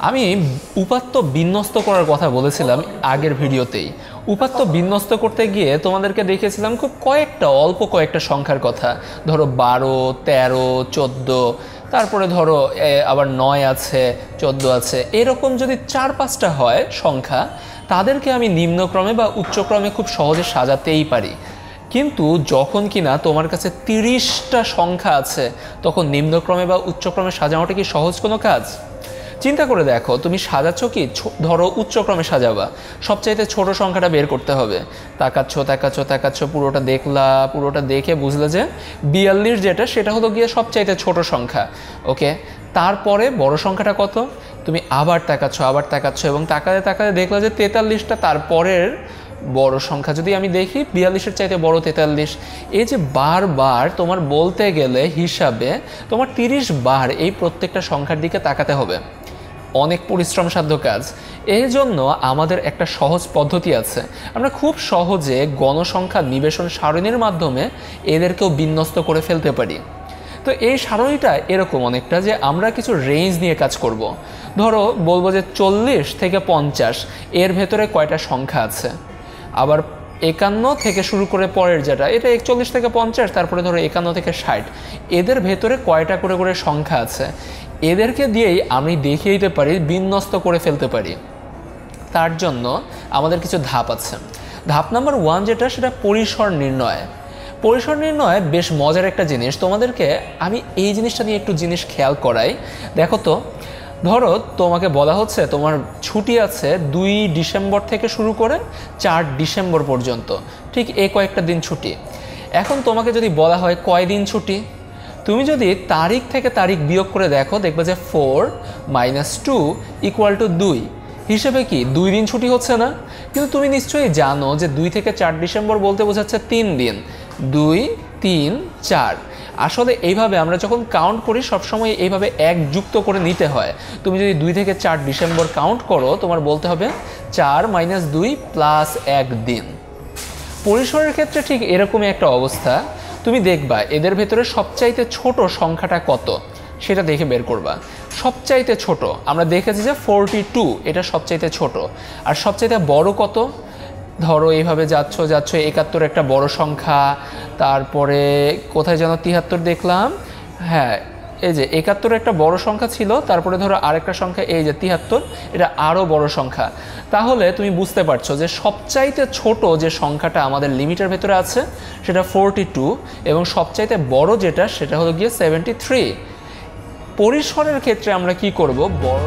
আমি উপাত্ত বিন্যস্ত করার কথা বলেছিলাম আগের ভিডিওতেই। উপাত্ত বিন্যস্ত করতে গিয়ে তোমাদেরকে দেখিয়েছিলাম খুব অল্প কয়েকটা সংখ্যার কথা। ধরো 12, 13, 14, তারপরে ধরো আবার 9 আছে, 14 আছে, এরকম যদি 4-5টা হয় সংখ্যা, তাদেরকে আমি নিম্নক্রমে বা উচ্চক্রমে খুব সহজে সাজাতেই পারি। কিন্তু যখন কিনা তোমার কাছে 30টা সংখ্যা আছে, তখন নিম্নক্রমে বা উচ্চক্রমে সাজানোটা কি সহজ কোনো কাজ? চিন্তা করে দেখো, তুমি সাজাচ্ছ কি, ধরো উচ্চক্রমে সাজাবা, সবচাইতে ছোট সংখ্যাটা বের করতে হবে। তাকাচ্ছ, পুরোটা দেখে বুঝলে যে 42 যেটা, সেটা হলো গিয়ে সবচাইতে ছোট সংখ্যা। ওকে, তারপরে বড় সংখ্যাটা কত? তুমি আবার তাকাচ্ছ এবং তাকাতে দেখলে যে 43টা তারপরের বড় সংখ্যা। যদি আমি দেখি 42-এর চাইতে বড় 43, এই যে বারবার তোমার বলতে গেলে হিসাবে তোমার 30 বার এই প্রত্যেকটা সংখ্যার দিকে তাকাতে হবে। অনেক পরিশ্রম সাধ্য কাজ। এই জন্য আমাদের একটা সহজ পদ্ধতি আছে, আমরা খুব সহজে গণসংখ্যা নিবেশন সারণীর মাধ্যমে এদেরকেও বিন্যস্ত করে ফেলতে পারি। তো এই সারণীটা এরকম অনেকটা যে আমরা কিছু রেঞ্জ নিয়ে কাজ করব। ধরো বলবো যে 40 থেকে 50 এর ভেতরে কয়টা সংখ্যা আছে, আবার 51 থেকে শুরু করে পরের যেটা, এটা 41 থেকে 50, তারপরে ধরো 51 থেকে 60, এদের ভেতরে কয়টা করে সংখ্যা আছে, এদেরকে দিয়েই আমি দেখিয়ে দিতে পারি, বিন্যস্ত করে ফেলতে পারি। তার জন্য আমাদের কিছু ধাপ আছে। ধাপ নাম্বার 1 যেটা, সেটা পরিসর নির্ণয়। পরিসর নির্ণয় বেশ মজার একটা জিনিস। তোমাদেরকে আমি এই জিনিসটা নিয়ে একটু খেয়াল করাই। দেখো তো, ধরো তোমাকে বলা হচ্ছে তোমার ছুটি আছে 2 ডিসেম্বর থেকে শুরু করে 4 ডিসেম্বর পর্যন্ত, ঠিক এই কয়েকটা দিন ছুটি। এখন তোমাকে যদি বলা হয় কয় দিন ছুটি, তুমি যদি তারিখ থেকে তারিখ বিয়োগ করে দেখো, দেখবে যে 4 - 2 = 2 হিসেবে কি 2 দিন ছুটি হচ্ছে না? কিন্তু তুমি নিশ্চয়ই জানো যে 2 থেকে 4 ডিসেম্বর বলতে বোঝাচ্ছে 3 দিন, 2, 3, 4। আসলে এইভাবে আমরা যখন কাউন্ট করি সবসময় এইভাবে 1 যুক্ত করে নিতে হয়। তুমি যদি 2 থেকে 4 ডিসেম্বর কাউন্ট করো, তোমার বলতে হবে 4 - 2 + 1 দিন। পরিসরের ক্ষেত্রে ঠিক এরকমই একটা অবস্থা। তুমি দেখবা এদের ভেতরে সবচাইতে ছোট সংখ্যাটা কত, সেটা দেখে বের করবা। সবচাইতে ছোট আমরা দেখেছি যে 42, এটা সবচাইতে ছোট। আর সবচাইতে বড় কত? ধরো এইভাবে যাচ্ছ 71 একটা বড় সংখ্যা, তারপরে কোথায় যেন 73 দেখলাম, হ্যাঁ এই যে 71 একটা বড় সংখ্যা ছিল, তারপরে ধরো আরেকটা সংখ্যা এই যে 73, এটা আরও বড় সংখ্যা। তাহলে তুমি বুঝতে পারছো যে সবচাইতে ছোট যে সংখ্যাটা আমাদের লিমিটের ভেতরে আছে সেটা 42, এবং সবচাইতে বড় যেটা সেটা হলো গিয়ে 73। পরিসরের ক্ষেত্রে আমরা কি করব, বড়